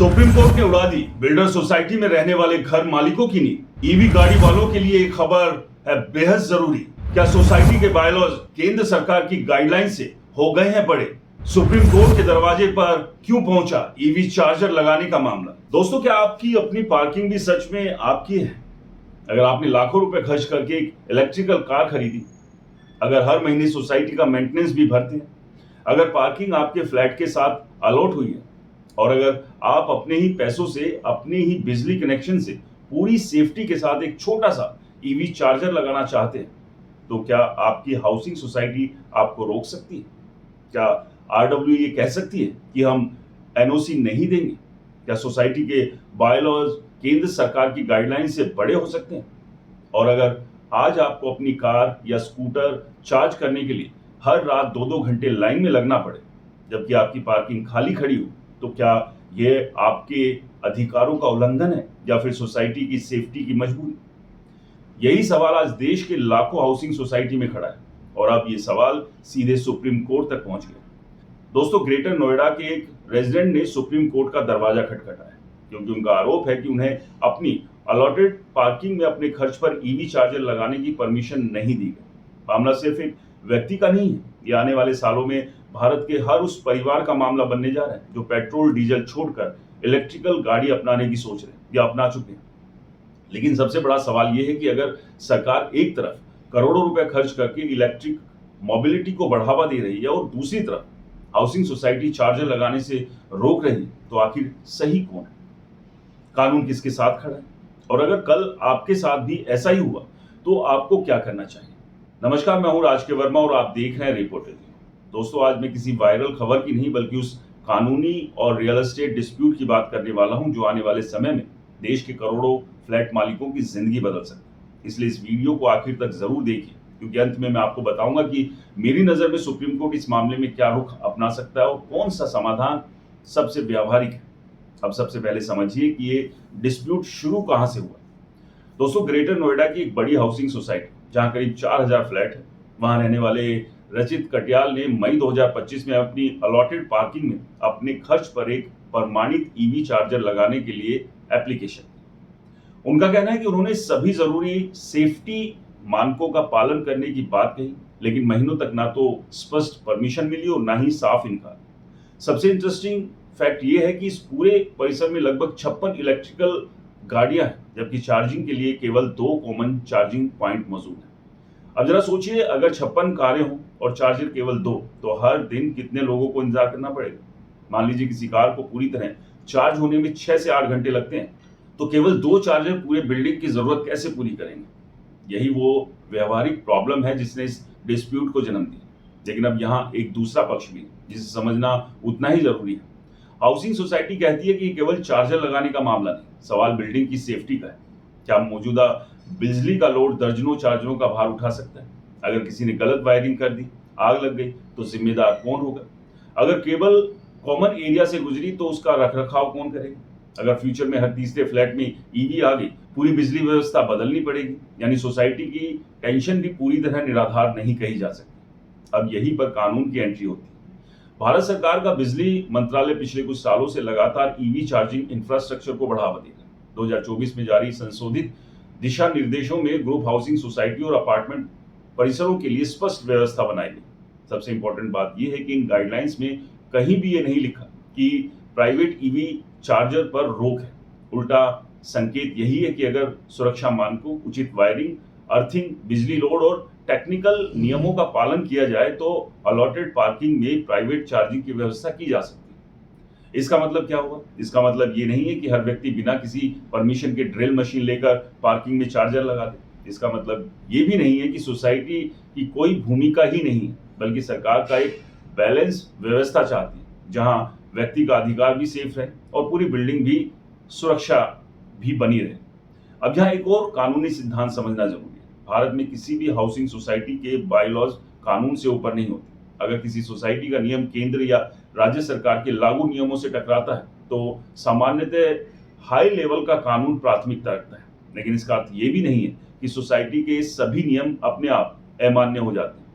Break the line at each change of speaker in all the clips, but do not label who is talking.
Supreme court ने उड़ा दी builder society में रहने वाले घर मालिकों की नींद। ईवी गाड़ी वालों के लिए एक खबर है बेहद जरूरी। क्या सोसाइटी के बायलॉज केंद्र सरकार की गाइडलाइन से हो गए हैं बड़े? सुप्रीम कोर्ट के दरवाजे पर क्यों पहुंचा ईवी चार्जर लगाने का मामला? दोस्तों, क्या आपकी अपनी पार्किंग भी सच में आपकी है? अगर आपने लाखों रुपए खर्च करके एक इलेक्ट्रिकल कार खरीदी, अगर हर महीने सोसाइटी का मेंटेनेंस भी भरते हैं, अगर पार्किंग आपके फ्लैट के साथ अलॉट हुई है, और अगर आप अपने ही पैसों से अपने ही बिजली कनेक्शन से पूरी सेफ्टी के साथ एक छोटा सा ईवी चार्जर लगाना चाहते हैं, तो क्या आपकी हाउसिंग सोसाइटी आपको रोक सकती है? क्या आरडब्ल्यू ये कह सकती है कि हम एनओसी नहीं देंगे? क्या सोसाइटी के बायलॉज केंद्र सरकार की गाइडलाइन से बड़े हो सकते हैं? और अगर आज आपको अपनी कार या स्कूटर चार्ज करने के लिए हर रात 2-2 घंटे लाइन में लगना पड़े, जबकि आपकी पार्किंग खाली खड़ी हो, तो क्या ये आपके अधिकारों का उल्लंघन है या फिर सोसाइटी की सेफ्टी की मजबूरी? यही सवाल आज देश के लाखों हाउसिंग सोसाइटी में खड़ा है, और अब ये सवाल सीधे सुप्रीम कोर्ट तक पहुंच गया। दोस्तों, ग्रेटर नोएडा के एक रेजिडेंट ने सुप्रीम कोर्ट का दरवाजा खटखटाया, क्योंकि उनका आरोप है कि उन्हें अपनी अलॉटेड पार्किंग में अपने खर्च पर ईवी चार्जर लगाने की परमिशन नहीं दी गई। मामला सिर्फ एक व्यक्ति का नहीं है, ये आने वाले सालों में भारत के हर उस परिवार का मामला बनने जा रहा है जो पेट्रोल डीजल छोड़कर इलेक्ट्रिकल गाड़ी अपनाने की सोच रहे हैं या अपना चुके हैं। लेकिन सबसे बड़ा सवाल यह है कि अगर सरकार एक तरफ करोड़ों रुपए खर्च करके इलेक्ट्रिक मोबिलिटी को बढ़ावा दे रही है और दूसरी तरफ हाउसिंग सोसाइटी चार्जर लगाने से रोक रही है, तो आखिर सही कौन है? कानून किसके साथ खड़ा है? और अगर कल आपके साथ भी ऐसा ही हुआ तो आपको क्या करना चाहिए? नमस्कार, मैं हूं राज के वर्मा और आप देख रहे हैं रिपोर्टर। दोस्तों, आज मैं किसी वायरल खबर की नहीं बल्कि उस कानूनी और रियल एस्टेट डिस्प्यूट की बात करने वाला हूं जो आने वाले समय में देश के करोड़ों फ्लैट मालिकों की जिंदगी बदल सकती है। इसलिए इस वीडियो को आखिर तक जरूर देखिए, क्योंकि अंत में मैं आपको बताऊंगा कि मेरी नजर में सुप्रीम कोर्ट इस मामले में क्या रुख अपना सकता है और कौन सा समाधान सबसे व्यावहारिक है। अब सबसे पहले समझिए कि ये डिस्प्यूट शुरू कहां से हुआ। दोस्तों, ग्रेटर नोएडा की एक बड़ी हाउसिंग सोसाइटी जहां करीब 4000 फ्लैट है, वहां रहने वाले रचित कटियाल ने मई 2025 में अपनी अलॉटेड पार्किंग में अपने खर्च पर एक प्रमाणित ईवी चार्जर लगाने के लिए एप्लीकेशन दी। उनका कहना है कि उन्होंने सभी जरूरी सेफ्टी मानकों का पालन करने की बात कही, लेकिन महीनों तक ना तो स्पष्ट परमिशन मिली और ना ही साफ इनकार। सबसे इंटरेस्टिंग फैक्ट ये है कि इस पूरे परिसर में लगभग 56 इलेक्ट्रिकल गाड़ियां हैं, जबकि चार्जिंग के लिए केवल 2 कॉमन चार्जिंग पॉइंट मौजूद हैं। अब जरा सोचिए, अगर 56 कारें हों और चार्जर केवल 2, तो हर दिन कितने लोगों को इंतजार करना पड़ेगा? मान लीजिए किसी कार को पूरी तरह चार्ज होने में 6 से 8 घंटे लगते हैं, तो केवल 2 चार्जर पूरे बिल्डिंग की जरूरत कैसे पूरी करेंगे? यही वो व्यवहारिक प्रॉब्लम है जिसने इस डिस्प्यूट को जन्म दिया। लेकिन अब यहाँ एक दूसरा पक्ष भी है जिसे समझना उतना ही जरूरी है। हाउसिंग सोसाइटी कहती है कि केवल चार्जर लगाने का मामला नहीं, सवाल बिल्डिंग की सेफ्टी का है। क्या मौजूदा बिजली का लोड दर्जनों चार्जरों का भार उठा सकता है? अगर किसी ने गलत वायरिंग कर दी, आग लग गई, तो जिम्मेदार कौन होगा? अगर केबल कॉमन एरिया से गुजरी तो उसका रखरखाव कौन करेगा? अगर फ्यूचर में हर तीसरे फ्लैट में ईवी आ गई, पूरी बिजली व्यवस्था बदलनी पड़ेगी। यानी सोसाइटी की टेंशन भी पूरी तरह निराधार नहीं कही जा सकती। अब यहीं पर कानून की एंट्री होती है। भारत सरकार का बिजली मंत्रालय पिछले कुछ सालों से लगातार ईवी चार्जिंग इंफ्रास्ट्रक्चर को बढ़ावा दे रहा है। 2024 में जारी संशोधित दिशा निर्देशों में ग्रुप हाउसिंग सोसाइटी और अपार्टमेंट परिसरों के लिए स्पष्ट व्यवस्था बनाई गई। सबसे इंपॉर्टेंट बात यह है कि इन गाइडलाइंस में कहीं भी ये नहीं लिखा कि प्राइवेट ईवी चार्जर पर रोक है। उल्टा संकेत यही है कि अगर सुरक्षा मानकों, उचित वायरिंग, अर्थिंग, बिजली लोड और टेक्निकल नियमों का पालन किया जाए तो अलॉटेड पार्किंग में प्राइवेट चार्जिंग की व्यवस्था की जा सकती है। इसका मतलब क्या हुआ? इसका मतलब ये नहीं है कि हर व्यक्ति बिना किसी परमिशन के ड्रिल मशीन लेकर पार्किंग में चार्जर लगा दे। इसका मतलब ये भी नहीं है कि सोसाइटी की कोई भूमिका ही नहीं है, बल्कि सरकार का एक बैलेंस व्यवस्था चाहती है जहां व्यक्ति का अधिकार भी सेफ रहे और पूरी बिल्डिंग भी सुरक्षा भी बनी रहे। अब यहाँ एक और कानूनी सिद्धांत समझना जरूरी है। भारत में किसी भी हाउसिंग सोसाइटी के बायलॉज कानून से ऊपर नहीं होते। अगर किसी सोसाइटी का नियम केंद्र या राज्य सरकार के लागू नियमों से टकराता है तो सामान्यतः हाई लेवल का कानून प्राथमिकता रखता है। लेकिन इसका अर्थ ये भी नहीं है कि सोसाइटी के सभी नियम अपने आप अमान्य हो जाते हैं।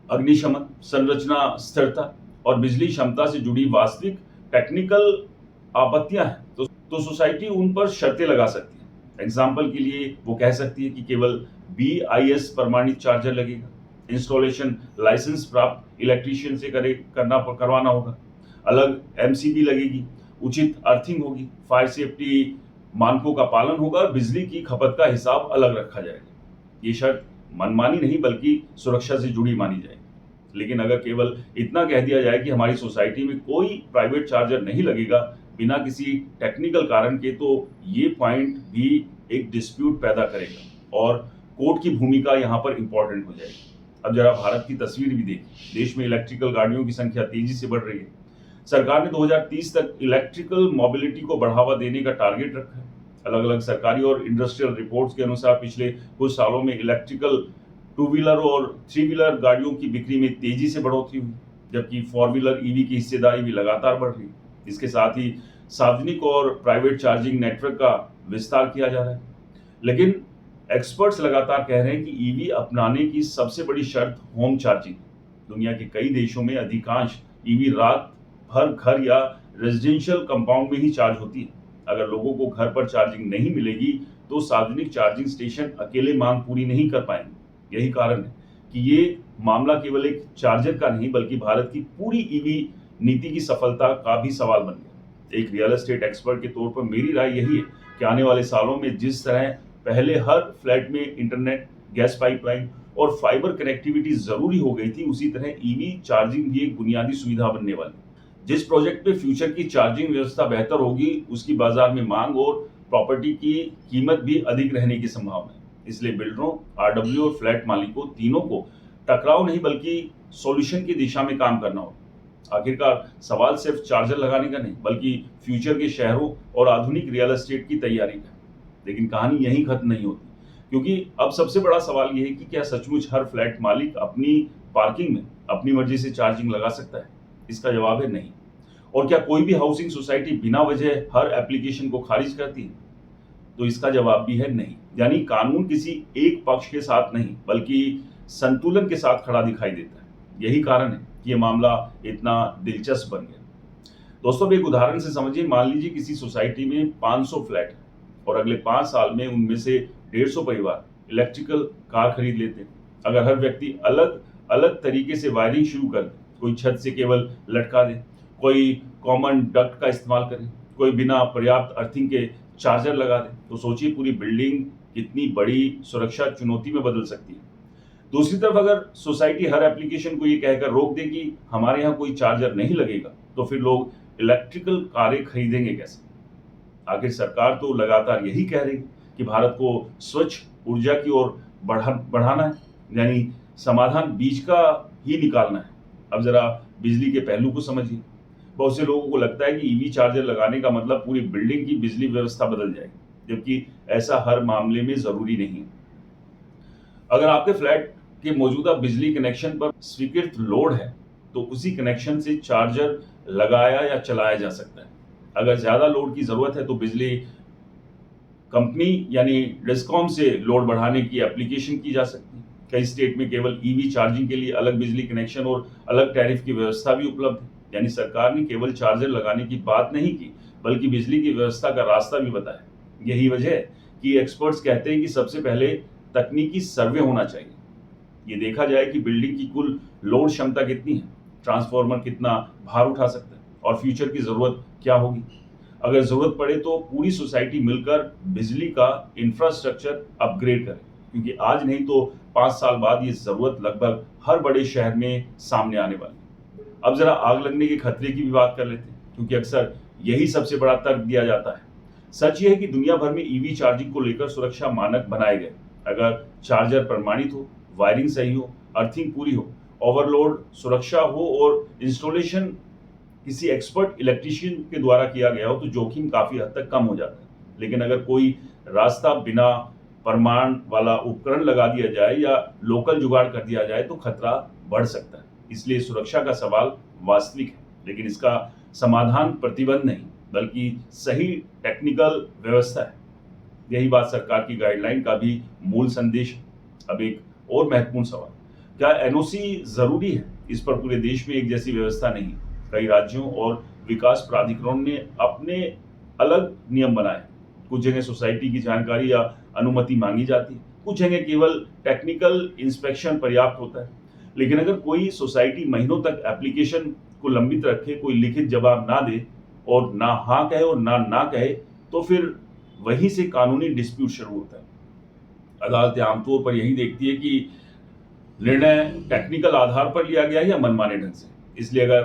अग्निशमन, संरचना स्थिरता और बिजली क्षमता से जुड़ी वास्तविक टेक्निकल आपत्तियां हैं तो सोसाइटी उन पर शर्तें लगा सकती है। एग्जाम्पल के लिए वो कह सकती है कि केवल BIS प्रमाणित चार्जर लगेगा, इंस्टॉलेशन लाइसेंस प्राप्त इलेक्ट्रीशियन से करवाना होगा, अलग MCB लगेगी, उचित अर्थिंग होगी, फायर सेफ्टी मानकों का पालन होगा और बिजली की खपत का हिसाब अलग रखा जाएगा। ये शर्त मनमानी नहीं बल्कि सुरक्षा से जुड़ी मानी जाएगी। लेकिन अगर केवल इतना कह दिया जाए कि हमारी सोसाइटी में कोई प्राइवेट चार्जर नहीं लगेगा बिना किसी टेक्निकल कारण के, तो ये पॉइंट भी एक डिस्प्यूट पैदा करेगा और कोर्ट की भूमिका यहाँ पर इंपॉर्टेंट हो जाएगी। अब जरा भारत की तस्वीर भी देखिए। देश में इलेक्ट्रिकल गाड़ियों की संख्या तेजी से बढ़ रही है। सरकार ने 2030 तक इलेक्ट्रिकल मोबिलिटी को बढ़ावा देने का टारगेट रखा है। अलग अलग सरकारी और इंडस्ट्रियल रिपोर्ट्स के अनुसार पिछले कुछ सालों में इलेक्ट्रिकल 2 व्हीलर और 3 व्हीलर गाड़ियों की बिक्री में तेजी से बढ़ोतरी हुई, जबकि 4 व्हीलर EV की हिस्सेदारी भी लगातार बढ़ रही है। इसके साथ ही सार्वजनिक और प्राइवेट चार्जिंग नेटवर्क का विस्तार किया जा रहा है। लेकिन एक्सपर्ट्स लगातार कह रहे हैं कि EV अपनाने की सबसे बड़ी शर्त होम चार्जिंग। दुनिया के कई देशों में अधिकांश EV रात भर घर या रेजिडेंशियल कंपाउंड में ही चार्ज होती है। अगर लोगों को घर पर चार्जिंग नहीं मिलेगी तो सार्वजनिक चार्जिंग स्टेशन अकेले मांग पूरी नहीं कर पाएंगे। यही कारण है कि ये मामला केवल एक चार्जर का नहीं बल्कि भारत की पूरी EV नीति की सफलता का भी सवाल बन गया। एक रियल एस्टेट एक्सपर्ट के तौर पर मेरी राय यही है कि आने वाले सालों में जिस तरह पहले हर फ्लैट में इंटरनेट, गैस पाइपलाइन और फाइबर कनेक्टिविटी जरूरी हो गई थी, उसी तरह EV चार्जिंग भी एक बुनियादी सुविधा बनने वाली। जिस प्रोजेक्ट पे फ्यूचर की चार्जिंग व्यवस्था बेहतर होगी उसकी बाजार में मांग और प्रॉपर्टी की कीमत भी अधिक रहने की संभावना है। इसलिए बिल्डरों, RW और फ्लैट मालिकों तीनों को टकराव नहीं बल्कि सॉल्यूशन की दिशा में काम करना होगा। आखिरकार सवाल सिर्फ चार्जर लगाने का नहीं बल्कि फ्यूचर के शहरों और आधुनिक रियल एस्टेट की तैयारी का। लेकिन कहानी यहीं खत्म नहीं होती, क्योंकि अब सबसे बड़ा सवाल यह है कि क्या सचमुच हर फ्लैट मालिक अपनी पार्किंग में अपनी मर्जी से चार्जिंग लगा सकता है? इसका जवाब है नहीं। और क्या कोई भी हाउसिंग सोसाइटी बिना वजह हर एप्लीकेशन को खारिज करती है? तो इसका जवाब भी है नहीं। यानी कानून किसी एक पक्ष के साथ नहीं बल्कि संतुलन के साथ खड़ा दिखाई देता है। यही कारण है कि यह मामला इतना दिलचस्प बन गया। दोस्तों, एक उदाहरण से समझिए। मान लीजिए किसी सोसाइटी में 500 फ्लैट है और अगले 5 साल में उनमें से 150 परिवार इलेक्ट्रिकल कार खरीद लेते हैं। अगर हर व्यक्ति अलग अलग तरीके से वायरिंग शुरू कर दे, कोई छत से केबल लटका दे, कोई कॉमन डक्ट का इस्तेमाल करे, कोई बिना पर्याप्त अर्थिंग के चार्जर लगा दे, तो सोचिए पूरी बिल्डिंग कितनी बड़ी सुरक्षा चुनौती में बदल सकती है। दूसरी तरफ अगर सोसाइटी हर एप्लीकेशन को ये कहकर रोक दे कि हमारे यहाँ कोई चार्जर नहीं लगेगा, तो फिर लोग इलेक्ट्रिकल कारें खरीदेंगे कैसे? आखिर सरकार तो लगातार यही कह रही कि भारत को स्वच्छ ऊर्जा की ओर बढ़ाना है, यानी समाधान बीच का ही निकालना है। अब जरा बिजली के पहलू को समझिए। बहुत से लोगों को लगता है कि EV चार्जर लगाने का मतलब पूरी बिल्डिंग की बिजली व्यवस्था बदल जाएगी, जबकि ऐसा हर मामले में जरूरी नहीं है। अगर आपके फ्लैट के मौजूदा बिजली कनेक्शन पर स्वीकृत लोड है तो उसी कनेक्शन से चार्जर लगाया या चलाया जा सकता है। अगर ज्यादा लोड की जरूरत है तो बिजली कंपनी यानी डिस्कॉम से लोड बढ़ाने की एप्लीकेशन की जा सकती है। कई स्टेट में केवल EV चार्जिंग के लिए अलग बिजली कनेक्शन और अलग टैरिफ की व्यवस्था भी उपलब्ध है। यानी सरकार ने केवल चार्जर लगाने की बात नहीं की बल्कि बिजली की व्यवस्था का रास्ता भी बताया। यही वजह है कि एक्सपर्ट्स कहते हैं कि सबसे पहले तकनीकी सर्वे होना चाहिए। ये देखा जाए कि बिल्डिंग की कुल लोड क्षमता कितनी है, ट्रांसफार्मर कितना भार उठा सकता है और फ्यूचर की जरूरत क्या होगी। अगर जरूरत पड़े तो पूरी सोसाइटी मिलकर बिजली का इंफ्रास्ट्रक्चर अपग्रेड करे, क्योंकि आज नहीं तो 5 साल बाद ये जरूरत लगभग हर बड़े शहर में सामने आने वाली है। अब जरा आग लगने के खतरे की भी बात कर लेते हैं, क्योंकि अक्सर यही सबसे बड़ा तर्क दिया जाता है। सच ये है कि दुनिया भर में EV चार्जिंग को लेकर सुरक्षा मानक बनाए गए। अगर चार्जर प्रमाणित हो, वायरिंग सही हो, अर्थिंग पूरी हो, ओवरलोड सुरक्षा हो और इंस्टॉलेशन किसी एक्सपर्ट इलेक्ट्रीशियन के द्वारा किया गया हो तो जोखिम काफी हद तक कम हो जाता है। लेकिन अगर कोई रास्ता बिना प्रमाण वाला उपकरण लगा दिया जाए या लोकल जुगाड़ कर दिया जाए तो खतरा बढ़ सकता है। इसलिए सुरक्षा का सवाल वास्तविक है, लेकिन इसका समाधान प्रतिबंध नहीं बल्कि सही टेक्निकल व्यवस्था है। यही बात सरकार की गाइडलाइन का भी मूल संदेश है। अब एक और महत्वपूर्ण सवाल, क्या NOC जरूरी है? इस पर पूरे देश में एक जैसी व्यवस्था नहीं। कई राज्यों और विकास प्राधिकरण ने अपने अलग नियम बनाए। कुछ जगह सोसाइटी की जानकारी या अनुमति मांगी जाती है, कुछ जगह केवल टेक्निकल इंस्पेक्शन पर्याप्त होता है। लेकिन अगर कोई सोसाइटी महीनों तक एप्लीकेशन को लंबित रखे, कोई लिखित जवाब ना दे और ना हाँ कहे और ना कहे, तो फिर वहीं से कानूनी डिस्प्यूट शुरू होता है। अदालतें आमतौर पर यही देखती है कि निर्णय टेक्निकल आधार पर लिया गया है या मनमाने ढंग से। इसलिए अगर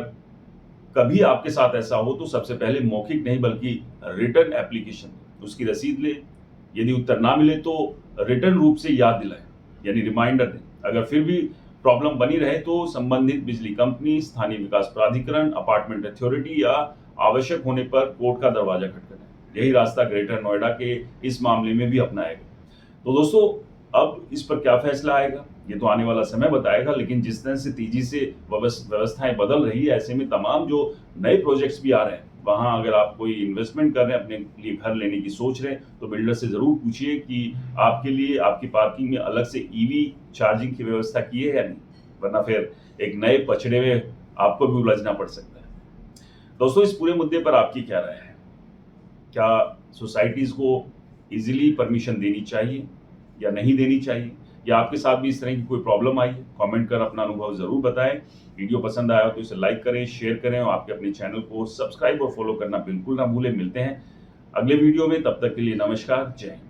कभी आपके साथ ऐसा हो तो सबसे पहले मौखिक नहीं बल्कि रिटर्न एप्लीकेशन, उसकी रसीद ले। यदि उत्तर ना मिले तो रिटर्न रूप से याद दिलाएं, यानी रिमाइंडर दें। अगर फिर भी प्रॉब्लम बनी रहे तो संबंधित बिजली कंपनी, स्थानीय विकास प्राधिकरण, अपार्टमेंट अथॉरिटी या आवश्यक होने पर कोर्ट का दरवाजा खटखटाएं। यही रास्ता ग्रेटर नोएडा के इस मामले में भी अपनाएगा। तो दोस्तों, अब इस पर क्या फैसला आएगा ये तो आने वाला समय बताएगा, लेकिन जिस तरह से तेजी से व्यवस्थाएं बदल रही है, ऐसे में तमाम जो नए प्रोजेक्ट्स भी आ रहे हैं, वहां अगर आप कोई इन्वेस्टमेंट कर रहे हैं, अपने लिए घर लेने की सोच रहे हैं, तो बिल्डर से जरूर पूछिए कि आपके लिए आपकी पार्किंग में अलग से ईवी चार्जिंग की व्यवस्था की है या नहीं, वरना फिर एक नए पचड़े में आपको भी उलझना पड़ सकता है। दोस्तों, इस पूरे मुद्दे पर आपकी क्या राय है? क्या सोसाइटीज को इजीली परमिशन देनी चाहिए या नहीं देनी चाहिए, या आपके साथ भी इस तरह की कोई प्रॉब्लम आई है? कमेंट कर अपना अनुभव जरूर बताएं। वीडियो पसंद आया तो इसे लाइक करें, शेयर करें और आपके अपने चैनल को सब्सक्राइब और फॉलो करना बिल्कुल ना भूलें। मिलते हैं अगले वीडियो में, तब तक के लिए नमस्कार, जय हिंद।